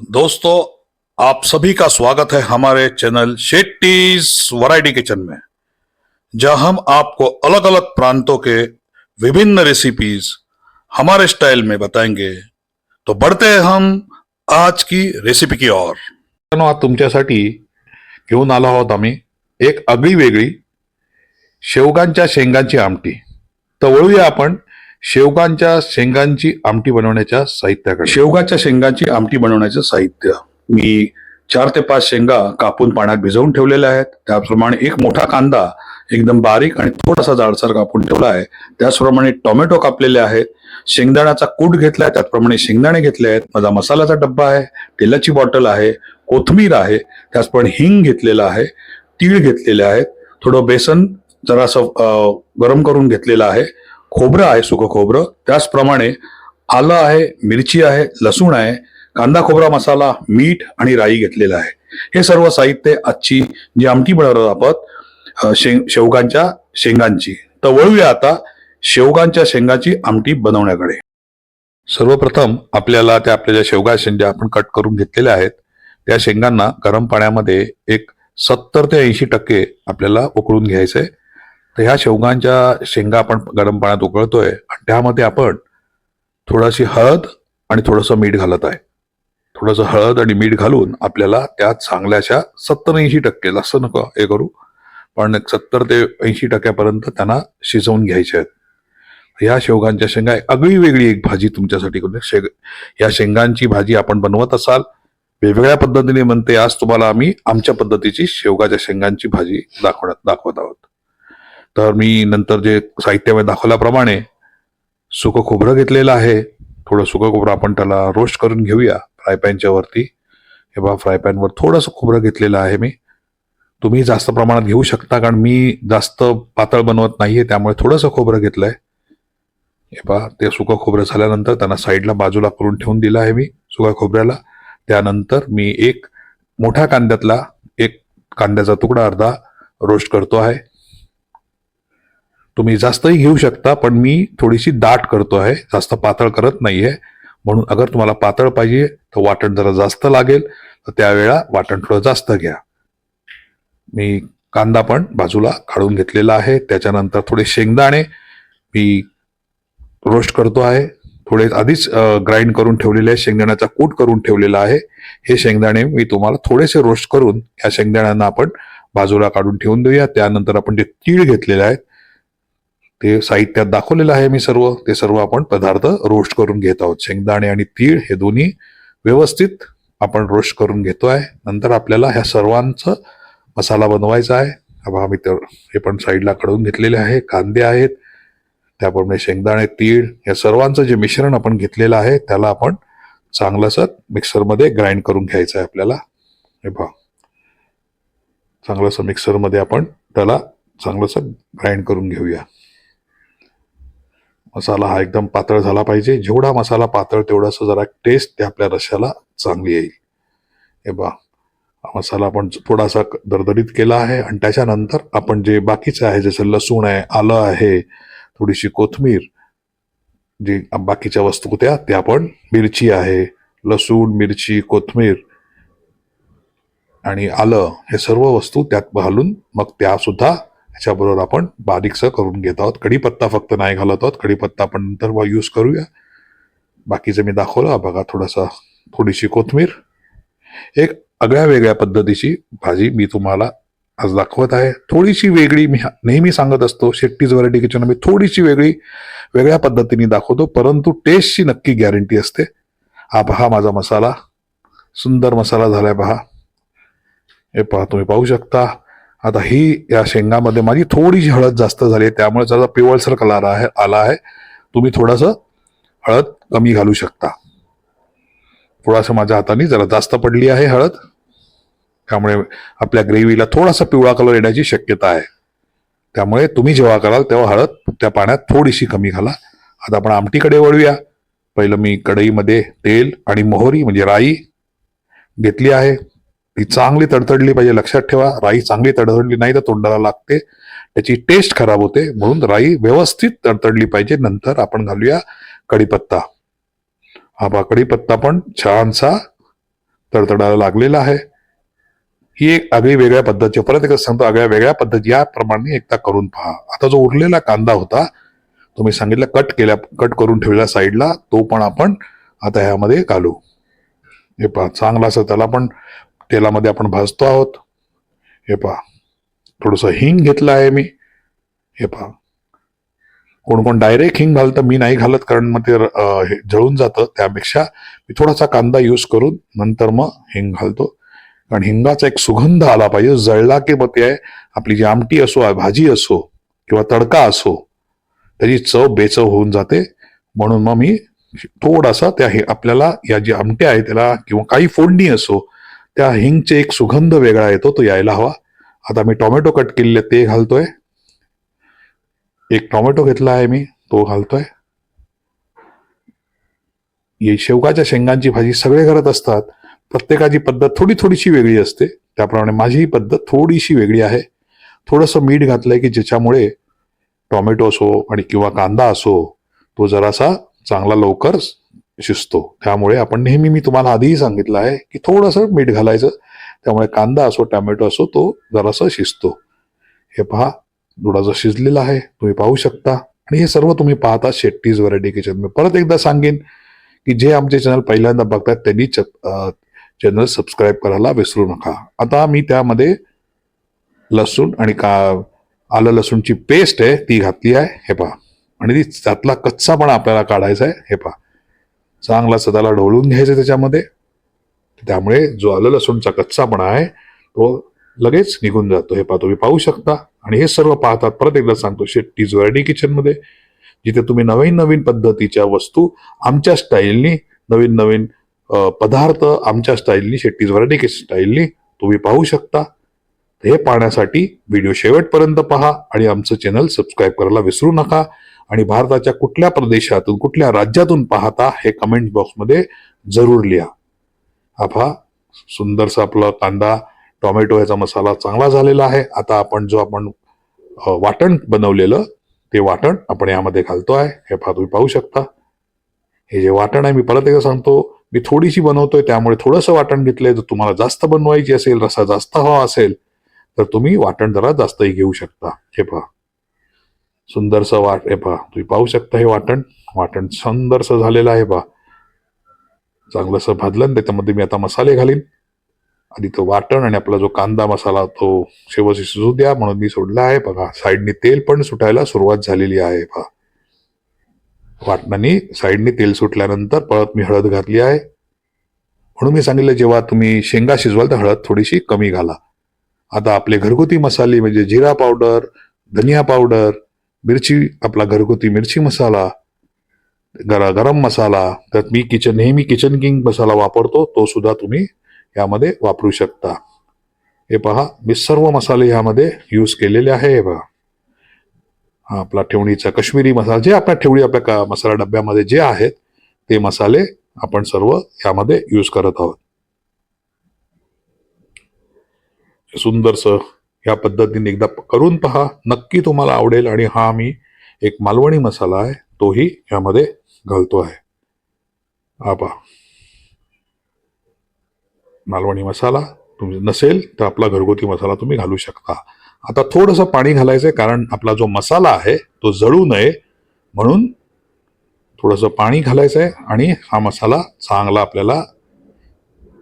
दोस्तों, आप सभी का स्वागत है हमारे चैनल शेट्टीज वैरायटी किचन में, जहां हम आपको अलग अलग प्रांतों के विभिन्न रेसिपीज हमारे स्टाइल में बताएंगे। तो बढ़ते हैं हम आज की रेसिपी की ओर। आज तुमच्यासाठी घेऊन आलो आहोत आम्ही एक आगळी वेगळी शेवगांच्या शेंगांची आमटी। तर वळूया आपण शेवगांच्या शेंगांची आमटी बनवण्याच्या साहित्याकडे। शेवगाच्या शेंगांची आमटी बनवण्याचं साहित्य मी 4 ते 5 शेंगा कापून पाण्यात भिजवून ठेवलेल्या आहेत। त्याप्रमाणे एक मोठा कांदा एकदम बारीक आणि थोडासा जाडसर कापून ठेवला आहे। त्याचप्रमाणे टोमॅटो कापलेले आहेत, शेंगदाण्याचा कूट घेतलाय, त्याचप्रमाणे शेंगदाणे घेतले आहेत, माझा मसाल्याचा डब्बा आहे, तेलाची बॉटल आहे, कोथिंबीर आहे, त्याचप्रमाणे हिंग घेतलेला आहे, तीळ घेतलेले आहेत, थोडं बेसन जरासं गरम करून घेतलेलं आहे, खोबरं आहे, सुकं खोबरं, त्याचप्रमाणे आलं आहे, मिरची आहे, लसूण आहे, कांदा खोबरा मसाला, मीठ आणि राई घेतलेलं आहे। हे सर्व साहित्य आजची जी आमटी बनवणार आहोत शेवगांच्या शेंगांची। तर वळूया आता शेवगांच्या शेंगाची आमटी बनवण्याकडे। सर्वप्रथम आपल्या ज्या शेवगा शेंगा आपण कट करून घेतलेल्या आहेत त्या शेंगांना गरम पाण्यामध्ये एक 70 ते 80% आपल्याला उकळून घ्यायचंय। तर ह्या शेवगांच्या शेंगा आपण गरम पाण्यात उकळतोय आणि त्यामध्ये आपण थोडीशी हळद आणि थोडंसं मीठ घालत आहे। थोडंसं हळद आणि मीठ घालून आपल्याला त्यात चांगल्याशा 70-80% जास्त नको हे करू, पण 70 ते 80% त्यांना शिजवून घ्यायचे आहेत। ह्या शेवगांच्या शेंगा आगळी वेगळी एक भाजी तुमच्यासाठी करून या शेंगांची भाजी आपण बनवत असाल वेगवेगळ्या पद्धतीने बनते। आज तुम्हाला आम्ही आमच्या पद्धतीची शेवगाच्या शेंगांची भाजी दाखवत आहोत। तर मी नंतर जे साहित्यामध्ये दाखवल्याप्रमाणे सुकं खोबरं घेतलेलं आहे। थोडं सुकं खोबरं आपण त्याला रोस्ट करून घेऊया फ्राय पॅनच्या वरती। हे बघा, फ्राय पॅनवर थोडंसं खोबरं घेतलेलं आहे मी। तुम्ही जास्त प्रमाणात घेऊ शकता, कारण मी जास्त पातळ बनवत नाहीये त्यामुळे थोडंसं खोबरं घेतलंय। हे पहा, ते सुकं खोबरं झाल्यानंतर त्यांना साईडला बाजूला करून ठेवून दिलं आहे मी सुक्या खोबऱ्याला। त्यानंतर मी एक मोठ्या कांद्यातला एक कांद्याचा तुकडा अर्धा रोस्ट करतो आहे। तुम्ही जास्तही घेऊ शकता, पण मी थोडीशी दाट करतो आहे, जास्त पातळ करत नाहीये। म्हणून अगर तुम्हाला पातळ पाहिजे तर वाटण जरा जास्त लागेल, तर त्यावेळेला वाटण थोडं जास्त घ्या। मी कांदा पण बाजूला काढून घेतलेला आहे। त्याच्यानंतर थोडे शेंगदाणे मी रोस्ट करतो आहे। थोडे आधीच ग्राइंड करून ठेवलेले आहे, शेंगदाण्याचा कूट करून ठेवलेला आहे। हे शेंगदाणे मी तुम्हाला थोडेसे रोस्ट करून या शेंगदाण्यांना आपण बाजूला काढून ठेवून देऊया। त्यानंतर आपण जे तीळ घेतलेले आहेत ते साहित्यात दाखवलेलं आहे मी ते सर्व आपण पदार्थ रोस्ट करून घेत आहोत। शेंगदाणे आणि तीळ हे दोन्ही व्यवस्थित आपण रोस्ट करून घेतोय। नंतर आपल्याला ह्या सर्वांचा मसाला बनवायचा आहे। आम्ही हे पण साईडला काढून घेतलेले आहे। कांदे आहेत, त्याप्रमाणे शेंगदाणे, तीळ या सर्वांचं जे मिश्रण आपण घेतलेलं आहे त्याला आपण चांगलंसं मिक्सरमध्ये ग्राइंड करून घ्यायचं आहे आपल्याला। हे पहा, चांगलंसं मिक्सरमध्ये आपण त्याला चांगलंसं ग्राइंड करून घेऊया। मसाला हा एकदम पातळ झाला पाहिजे। जेवढा मसाला पातळ तेवढासा जरा टेस्ट त्या आपल्या रश्याला चांगली येईल। हे पहा, मसाला आपण थोडासा दरदरीत केला आहे आणि त्याच्यानंतर आपण जे बाकीचे आहे जसं लसूण आहे, आलं आहे, थोडीशी कोथिंबीर, जे बाकीच्या वस्तू होत्या त्या आपण मिरची आहे, लसूण, मिरची, कोथिंबीर आणि आलं हे सर्व वस्तू त्यात घालून मग त्या सुद्धा ह्याच्याबरोबर आपण बारीकसं करून घेत आहोत। कढीपत्ता फक्त नाही घालत आहोत, कढीपत्ता आपण नंतर यूज करूया। बाकीचं मी दाखवलं बघा, थोडीशी कोथिंबीर। एक आगळ्या वेगळ्या पद्धतीची भाजी मी तुम्हाला आज दाखवत आहे। थोडीशी वेगळी, मी नेहमी सांगत असतो शेट्टीज व्हरायटी किचन मी थोडीशी वेगळ्या पद्धतीने दाखवतो, परंतु टेस्टची नक्की गॅरंटी असते। हा पहा, माझा मसाला सुंदर मसाला झालाय पहा। हे पहा, तुम्ही पाहू शकता। आता ही या शेंगामध्ये माझी थोडीशी हळद जास्त झाली आहे, त्यामुळे जरा पिवळसर कलर आला आहे। तुम्ही थोडंसं हळद कमी घालू शकता। थोडासा माझ्या हाताने जरा जास्त पडली आहे हळद, त्यामुळे आपल्या ग्रेव्हीला थोडासा पिवळा कलर येण्याची शक्यता आहे। त्यामुळे तुम्ही जेव्हा कराल तेव्हा हळद त्या पाण्यात थोडीशी कमी घाला। आता आपण आमटीकडे वळूया। पहिलं मी कढईमध्ये तेल आणि मोहरी म्हणजे राई घेतली आहे। ती चांगली तडतडली पाहिजे, लक्षात ठेवा। राई चांगली तडतडली नाही तर तोंडाला लागते, त्याची टेस्ट खराब होते। म्हणून राई व्यवस्थित तडतडली पाहिजे। नंतर आपण घालूया कढीपत्ता। हा बा, कढीपत्ता पण छानसा तडतडायला लागलेला आहे. ही एक आगळी वेगळ्या पद्धतीची, परत एकदा सांगतो, आगळ्या वेगळ्या पद्धती याप्रमाणे एकदा करून पहा. आता जो उरलेला कांदा होता तुम्ही सांगितलं कट करून ठेवलेला साईडला, तो पण आपण आता ह्यामध्ये घालू. हे पहा, चांगला असं त्याला पण तेलामध्ये आपण भाजतो आहोत. हे पहा, थोडस हिंग घेतलं आहे मी. हे पहा, कोण कोण डायरेक्ट हिंग घालतं, मी नाही घालत कारण मग ते जळून जातं. त्यापेक्षा मी थोडासा कांदा यूज करून नंतर मग हिंग घालतो, कारण हिंगाचा एक सुगंध आला पाहिजे. जळला की मग ते आपली जी आमटी असो, भाजी असो किंवा तडका असो, त्याची चव बेचव होऊन जाते. म्हणून मग मी थोडासा त्या आपल्याला या जी आमट्या आहे त्याला किंवा काही फोडणी असो, त्या हिंगचे एक सुगंध वेगळा येतो, तो यायला हवा. आता मी टोमॅटो कट केलेले ते घालतोय. एक टोमॅटो घेतला आहे मी, तो घालतोय. शेवगाच्या शेंगांची भाजी सगळे करत असतात, प्रत्येकाची पद्धत थोडीशी वेगळी असते. त्याप्रमाणे माझी पद्धत थोडीशी वेगळी आहे. थोडंसं मीठ घातलंय की ज्याच्यामुळे टोमॅटो असो आणि किंवा कांदा असो, तो जरासा चांगला लवकर शिजतो. त्यामुळे आपण नेहमी, मी तुम्हाला आधीही सांगितलं आहे की थोडंसं मीठ घालायचं, त्यामुळे कांदा असो टोमॅटो असो तो जरासा शिजतो. हे पहा, थोडासा शिजलेला आहे, तुम्ही पाहू शकता. आणि हे सर्व तुम्ही पाहता शेट्टीज व्हरायटी किचन. मी परत एकदा सांगेन की जे आमचे चॅनल पहिल्यांदा बघतात त्यांनी चॅनल सबस्क्राईब करायला विसरू नका. आता मी त्यामध्ये लसूण आणि आलं लसूणची पेस्ट आहे ती घातली आहे. हे पहा, आणि ती त्यातला कच्चापणा आपल्याला काढायचा आहे. हे पहा, चांगला त्याला ढवळून घ्यायचं त्याच्यामध्ये. त्यामुळे जो आलं लसूणचा कच्चापणा आहे तो लगेच निघून जातो. हे पहा, तुम्ही पाहू शकता. आणि हे सर्व पाहतात, परत एकदा सांगतो, शेट्टीज व्हरायटी किचन मध्ये, जिथे तुम्ही नवीन नवीन पद्धतीच्या वस्तू आमच्या स्टाईलनी, नवीन नवीन पदार्थ आमच्या स्टाईलनी, शेट्टीज व्हरायटी स्टाईलनी तुम्ही पाहू शकता. हे पाहण्यासाठी व्हिडिओ शेवटपर्यंत पहा आणि आमचं चॅनल सबस्क्राईब करायला विसरू नका. आणि भारताच्या कुठल्या प्रदेशातून, कुठल्या राज्यातून पाहता हे कमेंट बॉक्समध्ये जरूर लिहा. हा पहा, सुंदरसा आपला कांदा टोमॅटो याचा मसाला चांगला झालेला आहे. आता आपण वाटण बनवलेलं ते वाटण आपण यामध्ये घालतो आहे. हे पहा, तुम्ही पाहू शकता. हे जे वाटण आहे, मी परत एकदा सांगतो, मी थोडीशी बनवतोय त्यामुळे थोडंसं वाटण घेतलंय. जर तुम्हाला जास्त बनवायची असेल, रसा जास्त हवा असेल, तर तुम्ही वाटण जरा जास्तही घेऊ शकता. हे पहा, सुंदरसं हे पहा, तुम्ही पाहू शकता. हे वाटण सुंदरसं झालेलं आहे. पहा, चांगलंसं भाजलं. त्याच्यामध्ये मी आता मसाले घालीन. आधी तो वाटण आणि आपला जो कांदा मसाला तो शेवटशी शिजू द्या, म्हणून मी सोडला आहे. बघा, साईडनी तेल पण सुटायला सुरुवात झालेली आहे. पहा, वाटणाने साईडनी तेल सुटल्यानंतर परत मी हळद घातली आहे. म्हणून मी सांगितलं, जेव्हा तुम्ही शेंगा शिजवाल तर हळद थोडीशी कमी घाला. आता आपले घरगुती मसाले म्हणजे जिरा पावडर, धनिया पावडर, आपला घरगुती मिरची मसाला, गरम मसाला, त्यात मी नेहमी किचन किंग मसाला वापरतो, तो सुद्धा तुम्ही यामध्ये वापरू शकता. हे पहा, मी सर्व मसाले यामध्ये यूज केलेले आहे. हे पहा, हा आपला ठेवणीचा कश्मीरी मसाला, जे आपल्या मसाला डब्यामध्ये जे आहेत ते मसाले आपण सर्व यामध्ये यूज करत आहोत. सुंदरसं या पद्धतीने एकदा करून पहा, नक्की तुम्हाला आवडेल. आणि हा मी एक मालवणी मसाला आहे, तोही यामध्ये घालतो आहे. हा पहा, मालवणी मसाला तुम्ही नसेल तर आपला घरगुती मसाला तुम्ही घालू शकता. आता थोडंसं पाणी घालायचंय, कारण आपला जो मसाला आहे तो जळू नये म्हणून थोडंसं पाणी घालायचंय. आणि हा मसाला चांगला आपल्याला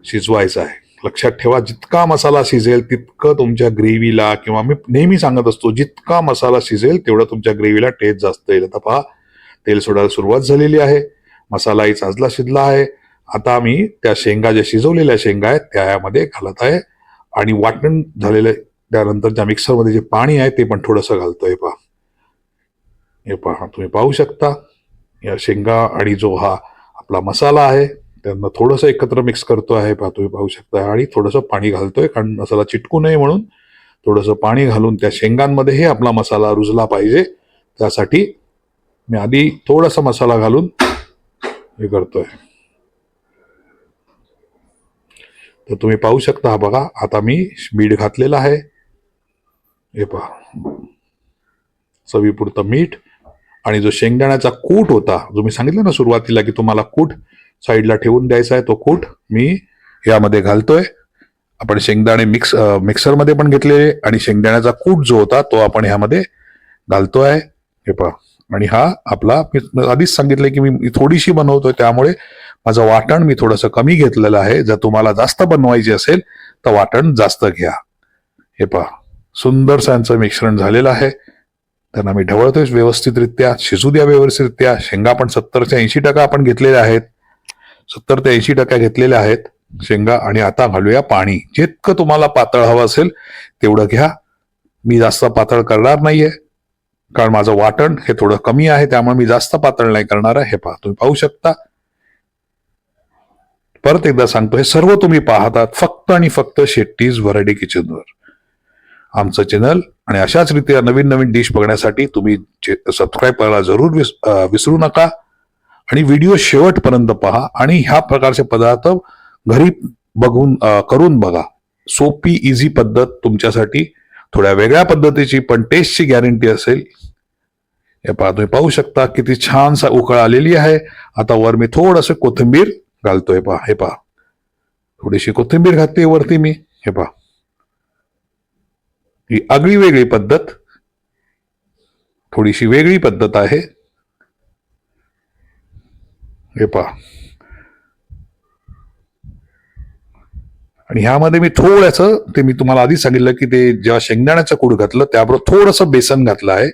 शिजवायचा आहे. लक्षात ठेवा, जितका मसाला शिजेल तितकं तुमच्या ग्रेव्हीला, किंवा मी नेहमी सांगत असतो, जितका मसाला शिजेल तेवढा तुमच्या ग्रेव्हीला टेस्ट जास्त येईल. आता पहा, तेल सोडायला सुरुवात झालेली आहे, मसालाही चांगला शिजला आहे. आता मी त्या ज्या शिजवलेल्या शेंगा आहेत त्या यामध्ये घालत आहे. आणि वाटण झालेलं त्यानंतर ज्या मिक्सरमध्ये जे पाणी आहे ते पण थोडंसं घालतोय. पहा, हे पहा, तुम्ही पाहू शकता. या शेंगा आणि जो हा आपला मसाला आहे त्यांना थोडंसं एकत्र मिक्स करतो आहे. पहा, तुम्ही पाहू शकता. आणि थोडंसं पाणी घालतोय, कारण मसाला चिटकू नये म्हणून थोडंसं पाणी घालून त्या शेंगांमध्ये हे आपला मसाला रुजला पाहिजे, त्यासाठी मी आधी थोडासा मसाला घालून हे करतोय. तर तुम्ही पाहू शकता. हा बघा, आता मी मीठ घातलेलं आहे. हे पहा, चवीपुरतं मीठ. आणि जो शेंगदाण्याचा कूट होता, जो मी सांगितलं ना सुरुवातीला की तुम्हाला कूट साईडला ठेवून द्यायचा आहे, तो कूट मी यामध्ये घालतोय. आपण शेंगदाणे मिक्सरमध्ये पण घेतलेले आणि शेंगदाण्याचा कूट जो होता तो आपण ह्यामध्ये घालतोय. हे पहा. आणि हा आपला मी आधीच सांगितलंय की मी थोडीशी बनवतोय, त्यामुळे माझं वाटण मी थोडंसं कमी घेतलेलं आहे. जर तुम्हाला जास्त बनवायची असेल तर वाटण जास्त घ्या. हे पहा, सुंदरसं यांचं मिश्रण झालेलं आहे. त्यांना मी ढवळतोय व्यवस्थितरित्या. शिजू द्या व्यवस्थितरित्या. शेंगा पण 70 ते 80% आपण घेतलेल्या आहेत. 70 ते 80% घेतलेल्या आहेत शेंगा. आणि आता घालूया पाणी. जितकं तुम्हाला पातळ हवं असेल तेवढं घ्या. मी जास्त पातळ करणार नाहीये, कारण माझं वाटण हे थोडं कमी आहे, त्यामुळे मी जास्त पातळ नाही करणार आहे. हे पहा, तुम्ही पाहू शकता. परत एकदा सांगतो, हे सर्व तुम्ही पाहतात फक्त आणि फक्त शेट्टीज व्हरायटी किचनवर. आमचं चॅनल आणि अशाच रीतीने नवीन नवीन डिश बघण्यासाठी तुम्ही सबस्क्राईब करायला जरूर विसरू नका. आणि व्हिडिओ शेवटपर्यंत पहा आणि ह्या प्रकारचे पदार्थ घरी करून बघा. सोपी इझी पद्धत तुमच्यासाठी, थोड्या वेगळ्या पद्धतीची पण टेस्टची गॅरंटी असेल. हे पहा, तुम्ही पाहू शकता किती छानसा उकळ आलेली आहे. आता वर मी थोडंसं कोथिंबीर घालतोय. पहा, हे पहा, थोडीशी कोथिंबीर घातली वरती मी. हे पहा, ही आगळी वेगळी पद्धत, थोडीशी वेगळी पद्धत आहे. हे पहा. आणि ह्यामध्ये मी थोडंसं, ते मी तुम्हाला आधी सांगितलं की ते जेव्हा शेंगदाण्याचं कूट घातलं त्याबरोबर थोडंसं बेसन घातलं आहे.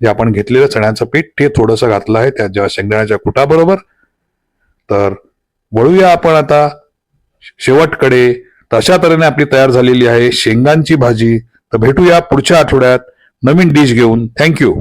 जे आपण घेतलेलं चण्याचं पीठ ते थोडंसं घातलं आहे त्या जेव्हा शेंगदाण्याच्या कुटाबरोबर. तर वळूया आपण आता शेवटकडे. तर अशा तऱ्हेने आपली तयार झालेली आहे शेंगांची भाजी. तर भेटूया पुढच्या आठवड्यात नवीन डिश घेऊन. थँक्यू.